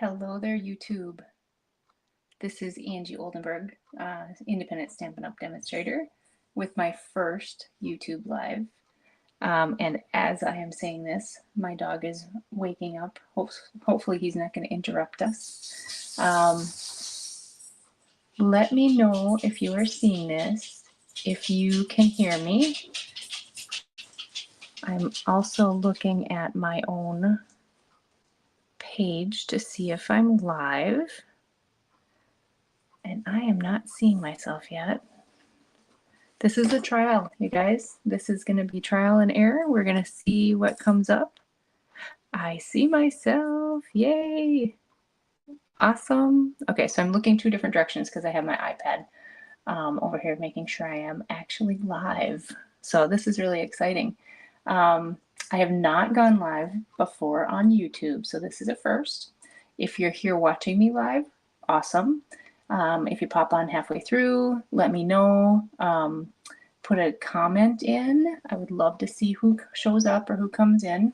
Hello there, YouTube. This is Angie Oldenburg, independent Stampin' Up! Demonstrator, with my first YouTube Live. And as I am saying this, my dog is waking up. Hopefully he's not going to interrupt us. Let me know if you are seeing this, if you can hear me. I'm also looking at my own page to see if I'm live. And I am not seeing myself yet. This is a trial, you guys. This is going to be trial and error. We're going to see what comes up. I see myself. Yay. Awesome. Okay, so I'm looking two different directions because I have my iPad over here making sure I am actually live. So this is really exciting. I have not gone live before on YouTube, so this is a first. If you're here watching me live, awesome. If you pop on halfway through, let me know. Put a comment in. I would love to see who shows up or who comes in.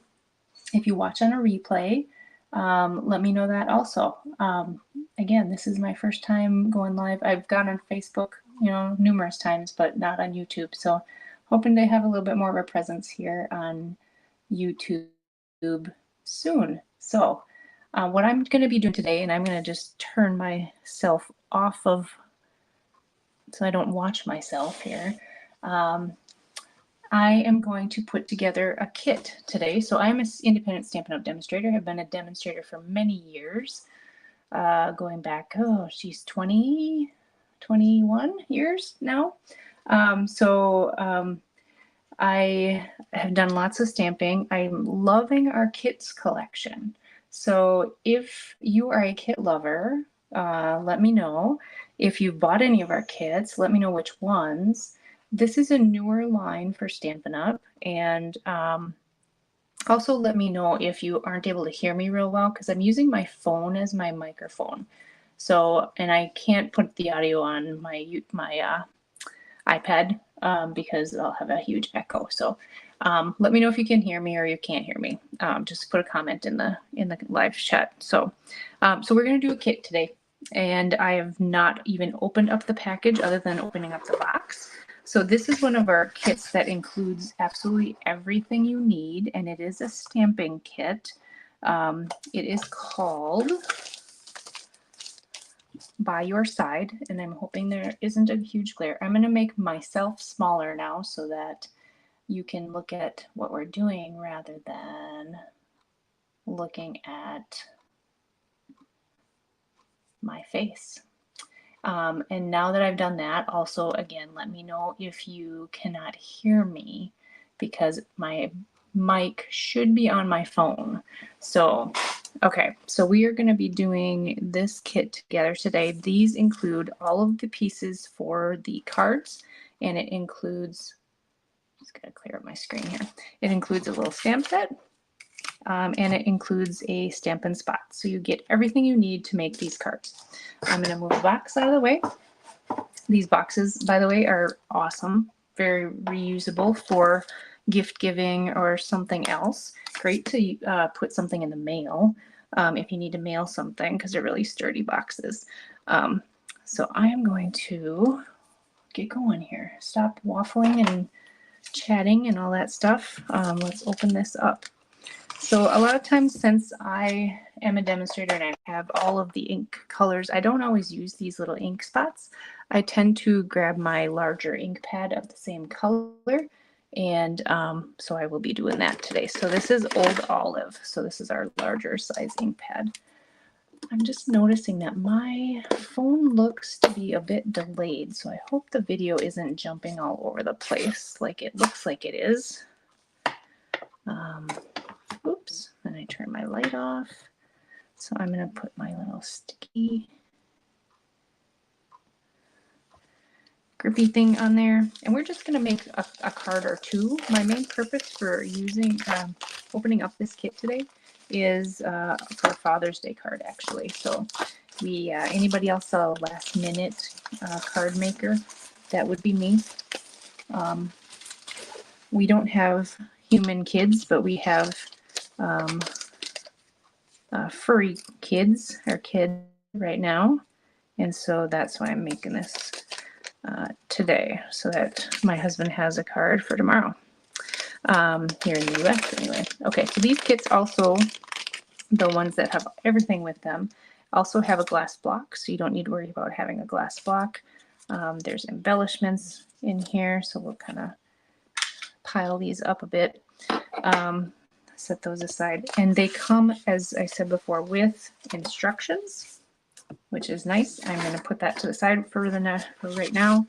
If you watch on a replay, let me know that also. Again, this is my first time going live. I've gone on Facebook, numerous times, but not on YouTube. So hoping to have a little bit more of a presence here on YouTube soon. So what I'm going to be doing today, and I'm going to just turn myself off of so I don't watch myself here. I am going to put together a kit today. So I'm an independent Stampin' Up! Demonstrator. I've been a demonstrator for many years, going back, 20, 21 years now. I have done lots of stamping. I'm loving our kits collection. So if you are a kit lover, let me know. If you've bought any of our kits, let me know which ones. This is a newer line for Stampin' Up! And also let me know if you aren't able to hear me real well, because I'm using my phone as my microphone. So, and I can't put the audio on my iPad because I'll have a huge echo. So let me know if you can hear me or you can't hear me. Just put a comment in the live chat. So we're going to do a kit today, and I have not even opened up the package other than opening up the box. So this is one of our kits that includes absolutely everything you need, and it is a stamping kit. It is called By Your Side, and I'm hoping there isn't a huge glare. I'm going to make myself smaller now so that you can look at what we're doing rather than looking at my face. And now that I've done that, also again, let me know if you cannot hear me, because my mic should be on my phone. So okay, so we are going to be doing this kit together today. These include all of the pieces for the cards, and it includes, just going to clear up my screen here. It includes a little stamp set, and it includes a Stampin' Spot. So you get everything you need to make these cards. I'm going to move the box out of the way. These boxes, by the way, are awesome. Very reusable for gift giving or something else. Great to put something in the mail if you need to mail something, because they're really sturdy boxes. So I am going to get going here. Stop waffling and chatting and all that stuff. Let's open this up. So a lot of times, since I am a demonstrator and I have all of the ink colors, I don't always use these little ink spots. I tend to grab my larger ink pad of the same color, and so I will be doing that today. So this is Old Olive, so this is our larger size ink pad. I'm just noticing that my phone looks to be a bit delayed, so I hope the video isn't jumping all over the place like it looks like it is. Oops, and I turn my light off. So I'm going to put my little sticky grippy thing on there, and we're just going to make a card or two. My main purpose for using opening up this kit today is for a Father's Day card, actually. So we anybody else a last minute card maker, that would be me. We don't have human kids, but we have furry kids or kid right now. And so that's why I'm making this today, so that my husband has a card for tomorrow here in the US anyway. Okay, so these kits also, the ones that have everything with them, also have a glass block, so you don't need to worry about having a glass block. There's embellishments in here, so we'll kind of pile these up a bit. Set those aside. And they come, as I said before, with instructions, which is nice. I'm going to put that to the side for right now.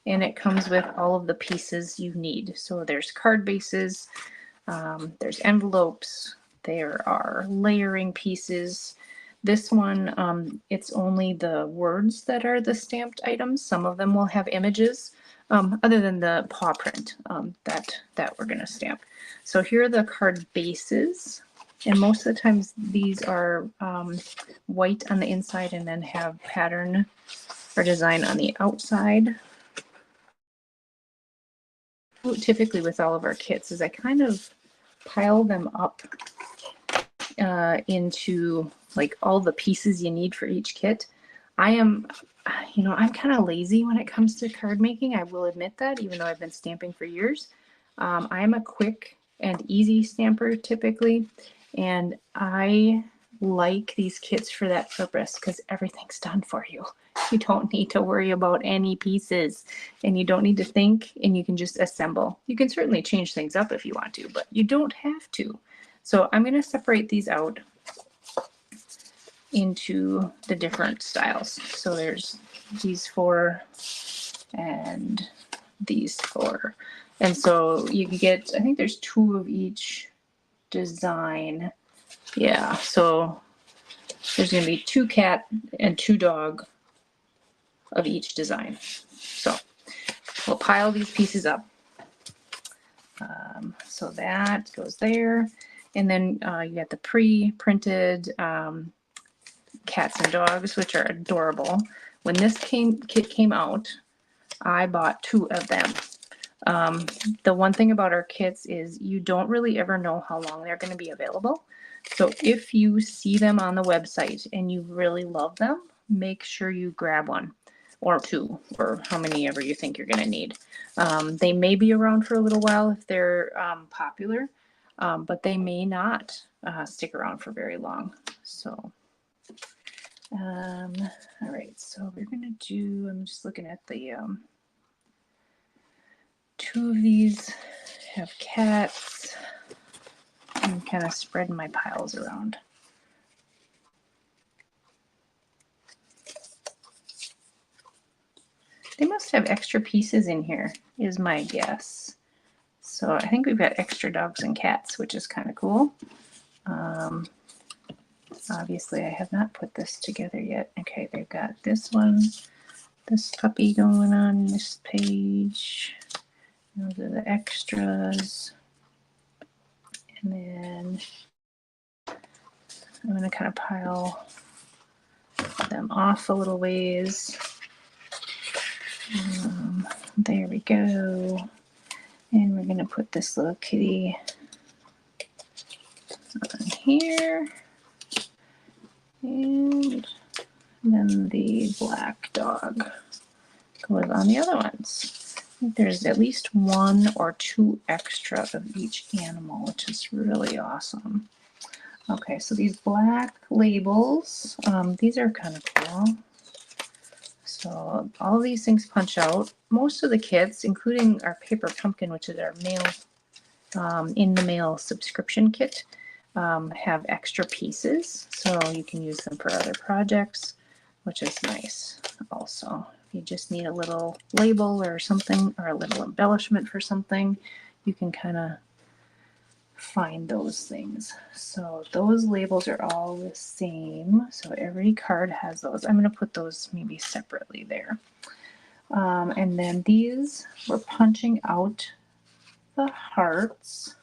And it comes with all of the pieces you need. So there's card bases, there's envelopes, there are layering pieces. This one, it's only the words that are the stamped items. Some of them will have images, other than the paw print that we're going to stamp. So here are the card bases. And most of the times these are white on the inside and then have pattern or design on the outside. Typically with all of our kits is I kind of pile them up into like all the pieces you need for each kit. I'm kind of lazy when it comes to card making. I will admit that, even though I've been stamping for years. I'm a quick and easy stamper typically, and I like these kits for that purpose because everything's done for you. You don't need to worry about any pieces, and you don't need to think, and you can just assemble. You can certainly change things up if you want to, but you don't have to. So I'm going to separate these out into the different styles. So there's these 4 and these 4. And so you can get, I think there's 2 of each design. Yeah, so there's going to be 2 cat and 2 dog of each design. So we'll pile these pieces up. So that goes there. And then you got the pre-printed cats and dogs, which are adorable. When this kit came out, I bought 2 of them. The one thing about our kits is you don't really ever know how long they're going to be available. So if you see them on the website and you really love them, make sure you grab 1 or 2 or how many ever you think you're going to need. They may be around for a little while if they're popular, but they may not stick around for very long. So, all right, so we're going to do, I'm just looking at the 2 of these have cats. I'm kind of spreading my piles around. They must have extra pieces in here, is my guess. So I think we've got extra dogs and cats, which is kind of cool. Obviously, I have not put this together yet. Okay, they've got this one, this puppy going on this page. Those are the extras. And then I'm going to kind of pile them off a little ways. There we go. And we're going to put this little kitty on here. And then the black dog goes on the other ones. I think there's at least 1 or 2 extra of each animal, which is really awesome. Okay, so these black labels, these are kind of cool. So all of these things punch out. Most of the kits, including our paper pumpkin, which is our mail, in the mail subscription kit, have extra pieces, so you can use them for other projects, which is nice. Also, if you just need a little label or something, or a little embellishment for something, you can kind of find those things. So those labels are all the same, so every card has those. I'm going to put those maybe separately there. And then these, we're punching out the hearts.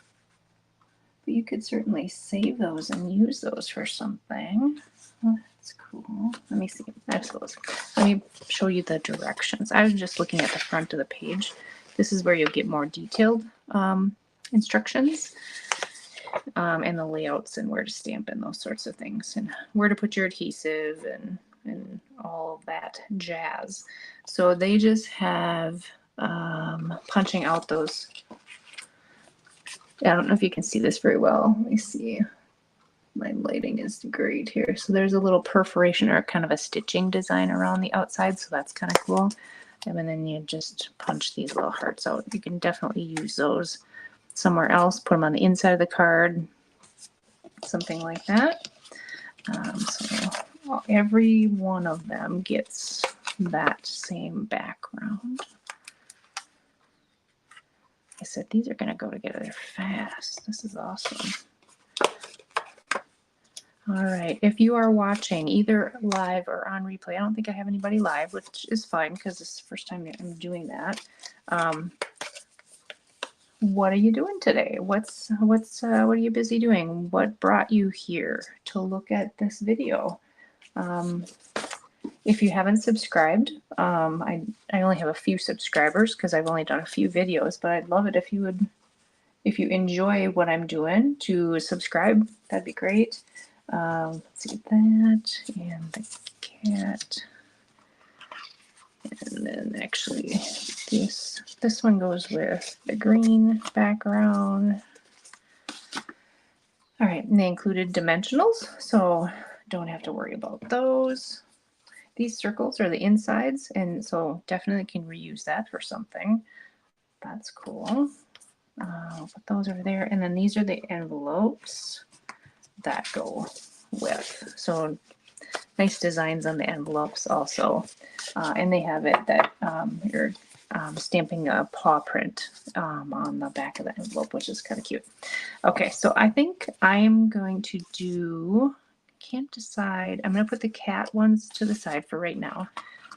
But you could certainly save those and use those for something. Oh, that's cool. Let me see. I suppose. Let me show you the directions. I was just looking at the front of the page. This is where you'll get more detailed instructions. and the layouts and where to stamp and those sorts of things, and where to put your adhesive and all of that jazz. So they just have punching out those. I don't know if you can see this very well. Let me see. My lighting is great here. So there's a little perforation or kind of a stitching design around the outside, so that's kind of cool. And then you just punch these little hearts out. You can definitely use those somewhere else, put them on the inside of the card, something like that. So every one of them gets that same background. I said these are going to go together fast. This is awesome. All right, if you are watching either live or on replay, I don't think I have anybody live, which is fine because this is the first time I'm doing that. What are you doing today? What are you busy doing? What brought you here to look at this video? If you haven't subscribed, I only have a few subscribers because I've only done a few videos, but I'd love it if you would, if you enjoy what I'm doing, to subscribe. That'd be great. Let's see that, and the cat, and then actually this one goes with the green background. All right, and they included dimensionals, so don't have to worry about those. These circles are the insides, and so definitely can reuse that for something. That's cool. I'll put those over there, and then these are the envelopes that go with. So nice designs on the envelopes also, and they have it that you're stamping a paw print on the back of the envelope, which is kind of cute. Okay, so I think I'm going to do, can't decide, I'm going to put the cat ones to the side for right now,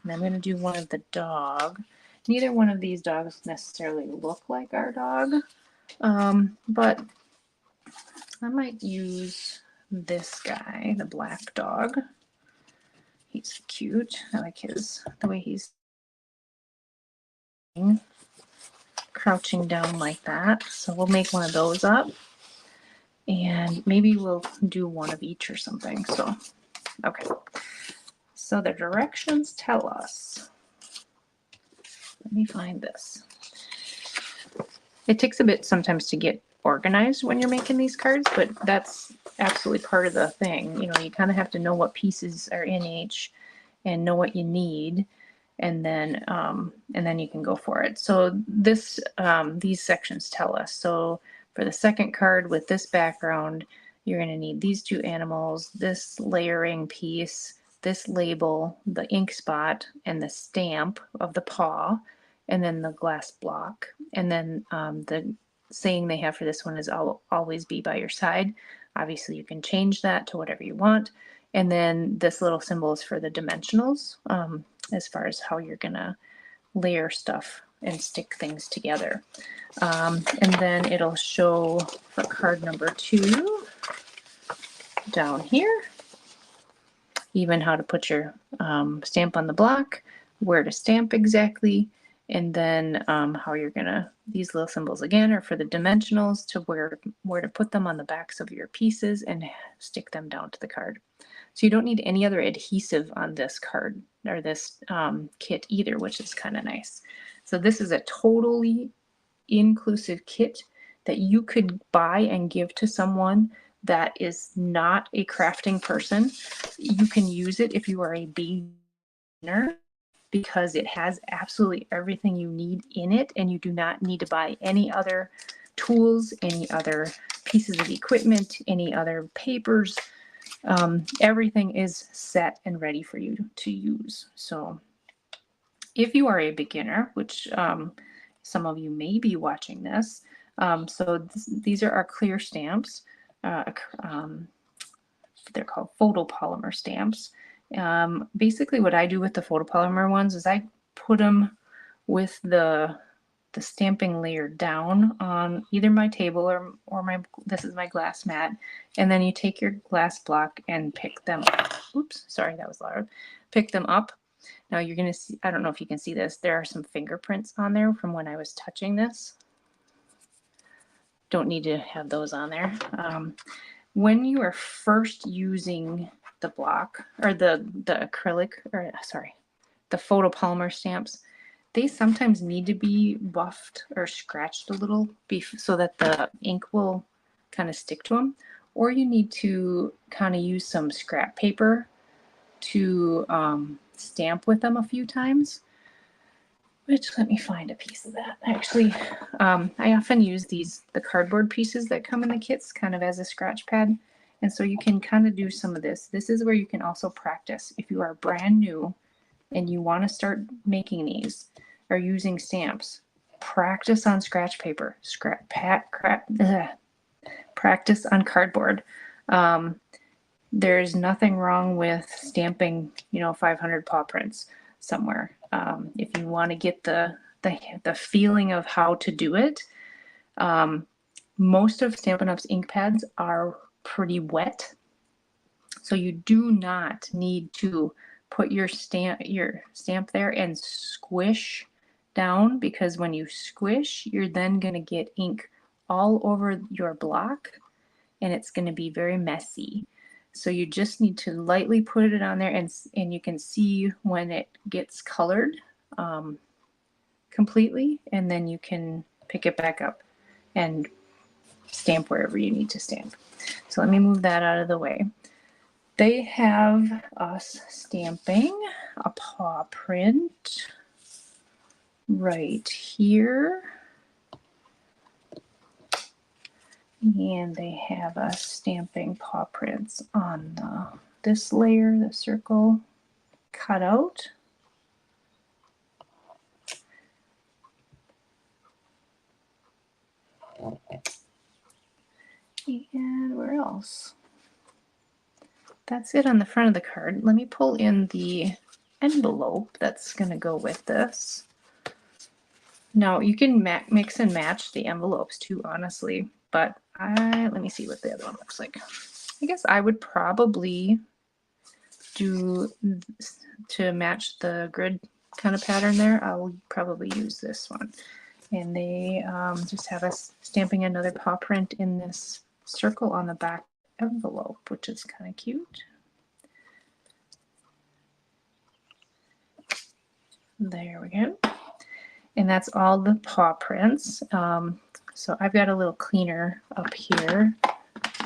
and I'm going to do one of the dog. Neither one of these dogs necessarily look like our dog, but I might use this guy, the black dog. He's cute. I like the way he's crouching down like that. So we'll make one of those up, and maybe we'll do one of each or something. So, okay. So the directions tell us, let me find this. It takes a bit sometimes to get organized when you're making these cards, but that's absolutely part of the thing. You know, you kind of have to know what pieces are in each and know what you need, and then you can go for it. So this these sections tell us. So for the second card with this background, you're going to need these two animals, this layering piece, this label, the ink spot, and the stamp of the paw, and then the glass block. And then the saying they have for this one is always be by your side. Obviously you can change that to whatever you want. And then this little symbol is for the dimensionals, as far as how you're gonna layer stuff and stick things together. And then it'll show for card number 2 down here, even how to put your stamp on the block, where to stamp exactly, and then how you're gonna, these little symbols again are for the dimensionals, to where to put them on the backs of your pieces and stick them down to the card. So you don't need any other adhesive on this card or this kit either, which is kind of nice. So this is a totally inclusive kit that you could buy and give to someone that is not a crafting person. You can use it if you are a beginner, because it has absolutely everything you need in it, and you do not need to buy any other tools, any other pieces of equipment, any other papers. Everything is set and ready for you to use. So if you are a beginner, which some of you may be watching this, these are our clear stamps. They're called photopolymer stamps. Basically what I do with the photopolymer ones is I put them with the stamping layer down on either my table or my, this is my glass mat, and then you take your glass block and pick them up. Oops, sorry, that was loud. Pick them up. Now you're gonna see, I don't know if you can see this, there are some fingerprints on there from when I was touching this. don't need to have those on there. When you are first using the block or the acrylic, or sorry, the photopolymer stamps, they sometimes need to be buffed or scratched a little so that the ink will kind of stick to them. Or you need to kind of use some scrap paper to stamp with them a few times. Which, let me find a piece of that. Actually, I often use the cardboard pieces that come in the kits kind of as a scratch pad. And so you can kind of do some of this. This is where you can also practice. If you are brand new and you want to start making these or using stamps, practice on scratch paper. Practice on cardboard. There's nothing wrong with stamping, 500 paw prints somewhere. If you want to get the feeling of how to do it, most of Stampin' Up's ink pads are pretty wet, so you do not need to put your stamp there and squish down, because when you squish, you're then going to get ink all over your block, and it's going to be very messy. So you just need to lightly put it on there, and you can see when it gets colored completely, and then you can pick it back up and stamp wherever you need to stamp. So let me move that out of the way. They have us stamping a paw print right here. And they have us stamping paw prints on this layer, the circle cutout. And where else? That's it on the front of the card. Let me pull in the envelope that's going to go with this. Now, you can mix and match the envelopes too, honestly, but let me see what the other one looks like. I guess I would probably do, to match the grid kind of pattern there, I'll probably use this one. And they just have us stamping another paw print in this circle on the back envelope, which is kind of cute. There we go. And that's all the paw prints. So I've got a little cleaner up here.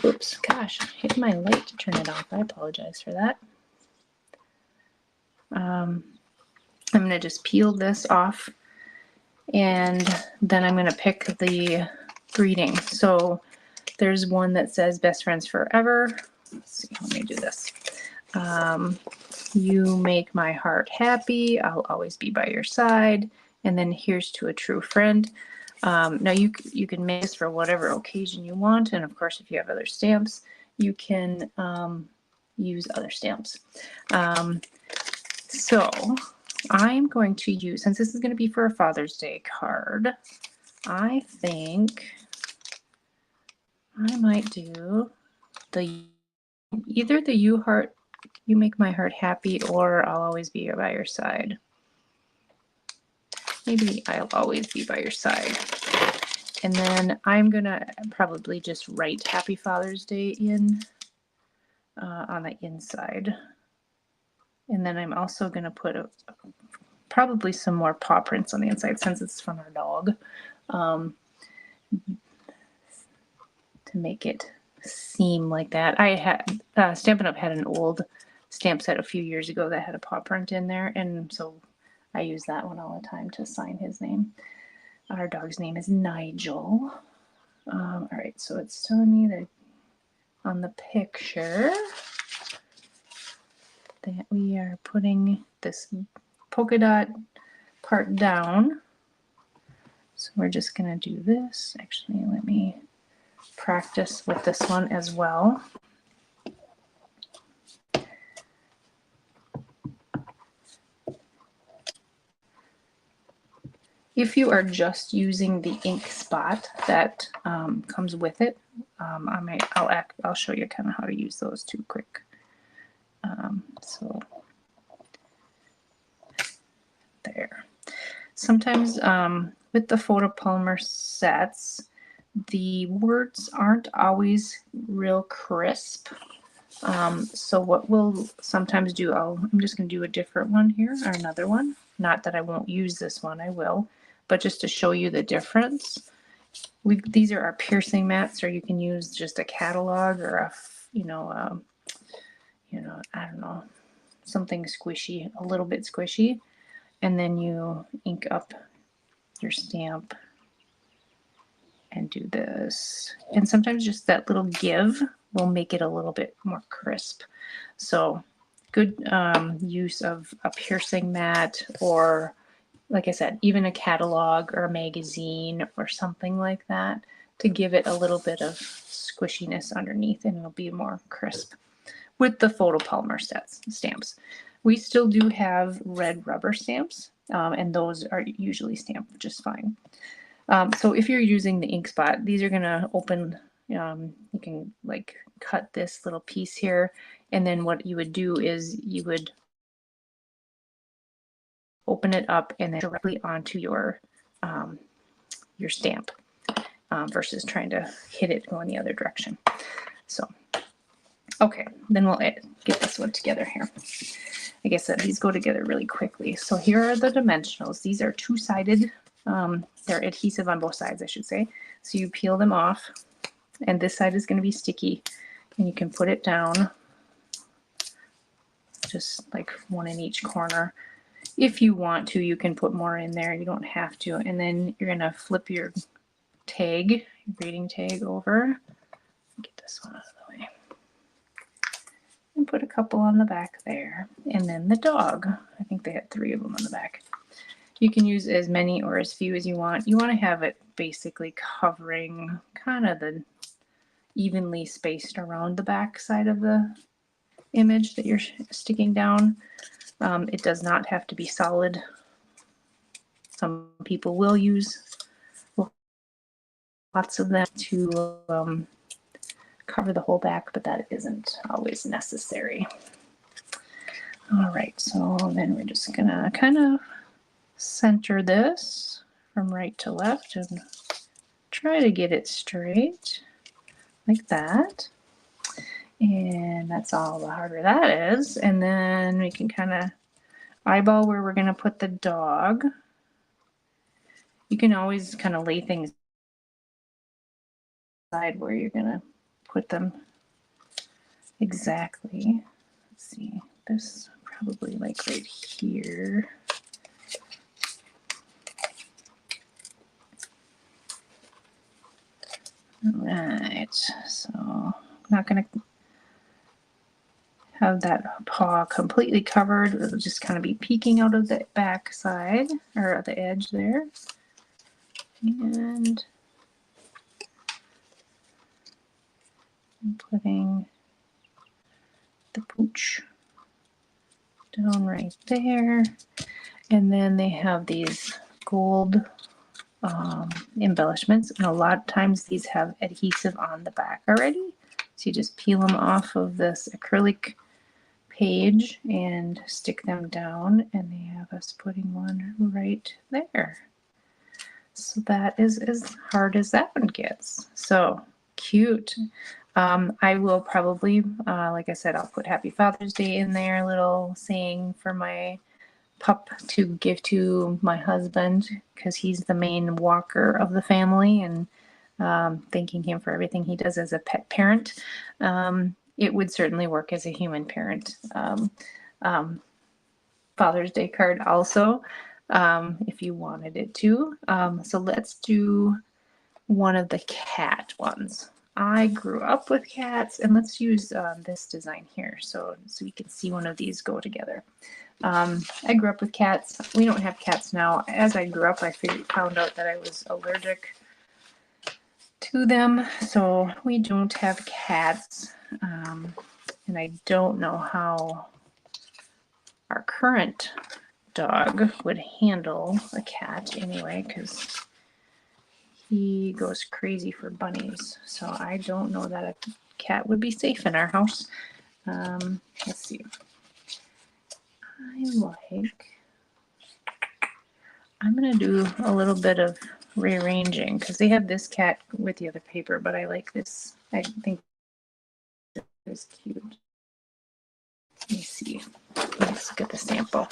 Oops, gosh, I hit my light to turn it off. I apologize for that. I'm going to just peel this off, and then I'm going to pick the greeting. So there's one that says best friends forever. Let's see, let me do this. You make my heart happy. I'll always be by your side. And then here's to a true friend. Now you can make this for whatever occasion you want. And of course, if you have other stamps, you can use other stamps. So I'm going to use, since this is going to be for a Father's Day card, I think I might do either the you make my heart happy, or I'll always be by your side. Maybe I'll always be by your side. And then I'm gonna probably just write Happy Father's Day in on the inside. And then I'm also gonna put probably some more paw prints on the inside, since it's from our dog, to make it seem like that. I had Stampin' Up had an old stamp set a few years ago that had a paw print in there, and so I use that one all the time to sign his name. Our dog's name is Nigel. All right, so it's telling me that on the picture that we are putting this polka dot part down. So we're just gonna do this. Actually, let me practice with this one as well. If you are just using the ink spot that comes with it, I'll show you kind of how to use those too quick. So there. Sometimes with the photopolymer sets, The words aren't always real crisp. So what we'll sometimes do, I'm just going to do a different one here, or another one. Not that I won't use this one, I will, but just to show you the difference. These are our piercing mats, or you can use just a catalog or a, I don't know, something squishy, a little bit squishy, and then you ink up your stamp and do this. And sometimes just that little give will make it a little bit more crisp. So good use of a piercing mat, or like I said, even a catalog or a magazine or something like that, to give it a little bit of squishiness underneath, and it'll be more crisp. With the photopolymer stamps, we still do have red rubber stamps, and those are usually stamped just fine. So if you're using the ink spot, these are going to open, you can like cut this little piece here, and then what you would do is you would open it up and then directly onto your stamp, versus trying to hit it going the other direction. So, okay, then we'll get this one together here. Like I said, these go together really quickly. So here are the dimensionals. These are two-sided. They're adhesive on both sides, I should say. So you peel them off, and this side is going to be sticky, and you can put it down just like one in each corner. If you want to, you can put more in there. You don't have to. And then you're going to flip your tag, your grading tag over. Get this one out of the way. And put a couple on the back there. And then the dog. I think they had 3 of them on the back. You can use as many or as few as you want. You want to have it basically covering kind of the evenly spaced around the back side of the image that you're sticking down. It does not have to be solid. Some people will use lots of them to cover the whole back, but that isn't always necessary. All right, so then we're just gonna kind of center this from right to left and try to get it straight like that. And that's all the harder that is. And then we can kind of eyeball where we're going to put the dog. You can always kind of lay things aside where you're going to put them exactly. Let's see, this probably like right here. All right, so I'm not going to have that paw completely covered. It'll just kind of be peeking out of the back side, or at the edge there. And I'm putting the pooch down right there. And then they have these gold embellishments, and a lot of times these have adhesive on the back already. So you just peel them off of this acrylic page and stick them down, and they have us putting one right there. So that is as hard as that one gets. So cute. I will probably, like I said, I'll put Happy Father's Day in there, a little saying for my pup to give to my husband, because he's the main walker of the family, and thanking him for everything he does as a pet parent. It would certainly work as a human parent. Father's Day card also, if you wanted it to. So let's do one of the cat ones. I grew up with cats, and let's use this design here so we can see one of these go together. I grew up with cats. We don't have cats now. As I grew up, I found out that I was allergic to them, so we don't have cats. And I don't know how our current dog would handle a cat anyway, because he goes crazy for bunnies. So I don't know that a cat would be safe in our house. Let's see. I'm going to do a little bit of rearranging because they have this cat with the other paper, but I like this. I think it's cute. Let me see. Let's look at the sample.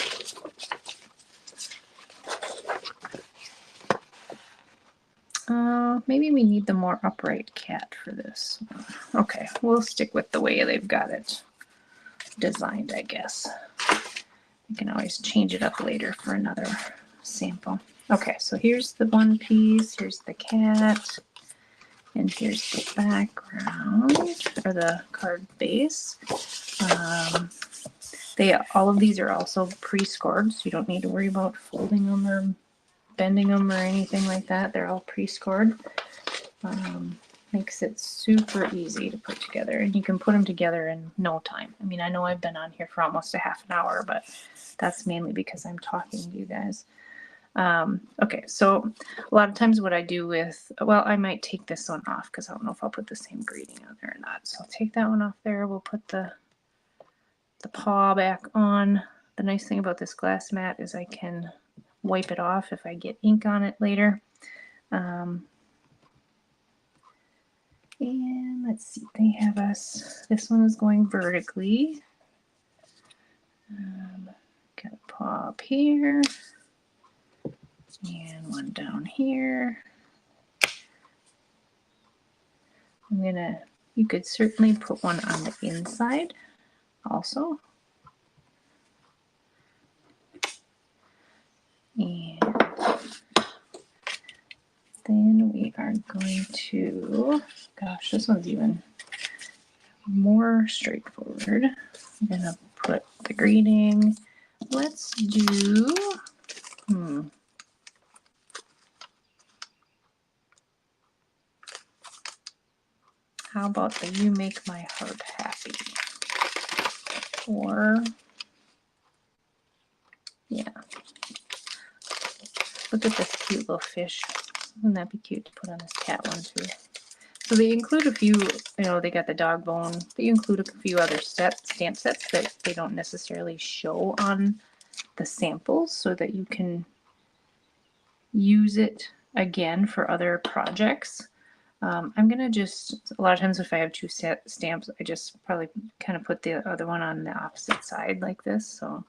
Maybe we need the more upright cat for this. Okay, we'll stick with the way they've got it designed, I guess. You can always change it up later for another sample. Okay, so here's the one piece, here's the cat, and here's the background, or the card base. All of these are also pre-scored, so you don't need to worry about folding them or bending them or anything like that. They're all pre-scored. Makes it super easy to put together, and you can put them together in no time. I mean, I know I've been on here for almost a half an hour, but that's mainly because I'm talking to you guys. Okay, so a lot of times what I do with, well, I might take this one off because I don't know if I'll put the same greeting on there or not. So I'll take that one off there. We'll put the paw back on. The nice thing about this glass mat is I can wipe it off if I get ink on it later. And let's see, they have us, this one is going vertically. Got a paw up here. And one down here. You could certainly put one on the inside also. And then we are going to, gosh, this one's even more straightforward. I'm gonna put the greeting. Let's do, how about the "You Make My Heart Happy"? Or, yeah. Look at this cute little fish. Wouldn't that be cute to put on this cat one too? So they include a few, they got the dog bone. They include a few other stamp sets that they don't necessarily show on the samples so that you can use it again for other projects. I'm going to just, a lot of times if I have two stamps, I just probably kind of put the other one on the opposite side like this, so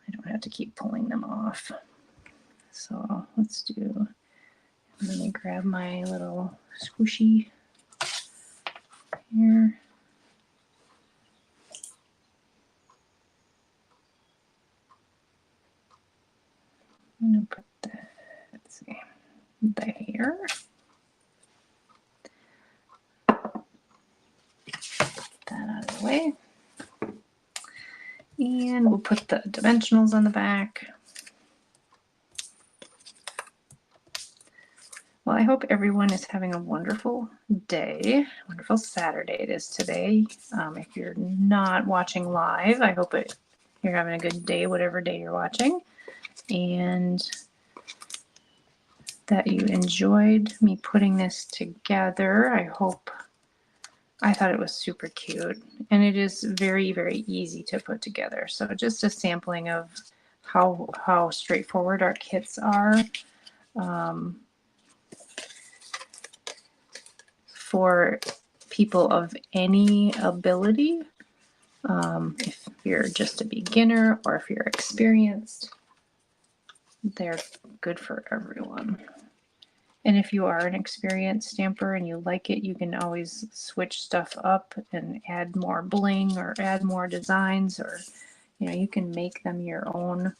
I don't have to keep pulling them off. So let's do, let me grab my little squishy here. I'm going to put the, let's see, there. That out of the way. And we'll put the dimensionals on the back. Well, I hope everyone is having a wonderful day, wonderful Saturday it is today. If you're not watching live, I hope you're having a good day, whatever day you're watching, and that you enjoyed me putting this together. I thought it was super cute, and it is very, very easy to put together. So just a sampling of how straightforward our kits are. For people of any ability, if you're just a beginner or if you're experienced, they're good for everyone. And if you are an experienced stamper and you like it, you can always switch stuff up and add more bling or add more designs, or you can make them your own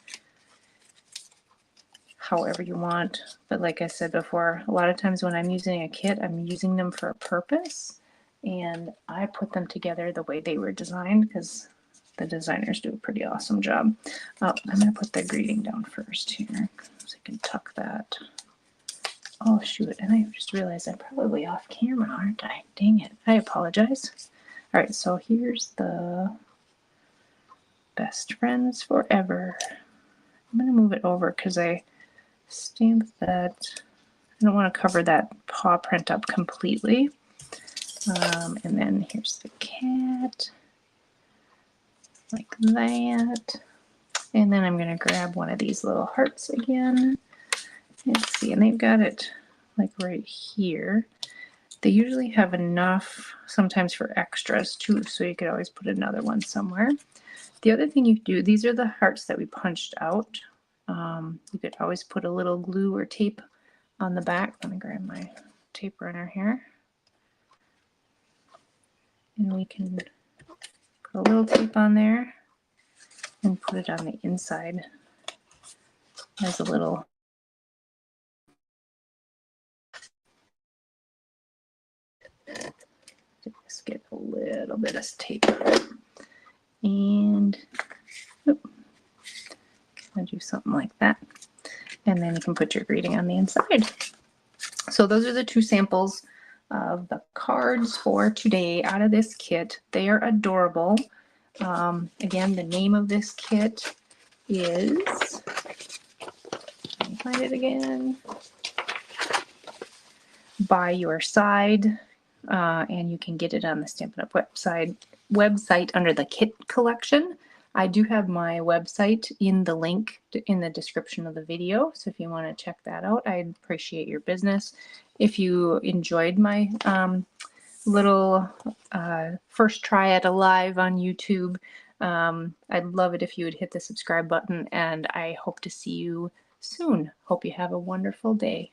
however you want. But like I said before, a lot of times when I'm using a kit, I'm using them for a purpose, and I put them together the way they were designed because the designers do a pretty awesome job. I'm going to put the greeting down first here so I can tuck that. Oh shoot, and I just realized I'm probably off camera, aren't I? Dang it, I apologize. All right, so here's the Best Friends Forever. I'm going to move it over because I stamped that. I don't want to cover that paw print up completely. And then here's the cat, like that. And then I'm going to grab one of these little hearts again Let's see, and they've got it like right here. They usually have enough sometimes for extras too, so you could always put another one somewhere. The other thing you do, these are the hearts that we punched out. You could always put a little glue or tape on the back. Let me grab my tape runner here. And we can put a little tape on there and put it on the inside as a little. Just get a little bit of tape and I'll do something like that. And then you can put your greeting on the inside. So those are the two samples of the cards for today out of this kit. They are adorable. Again, the name of this kit is, let me find it again, By Your Side. And you can get it on the Stampin' Up website under the kit collection. I do have my website in the link in the description of the video, so if you want to check that out, I'd appreciate your business. If you enjoyed my little first try at a live on YouTube, I'd love it if you would hit the subscribe button, and I hope to see you soon. Hope you have a wonderful day.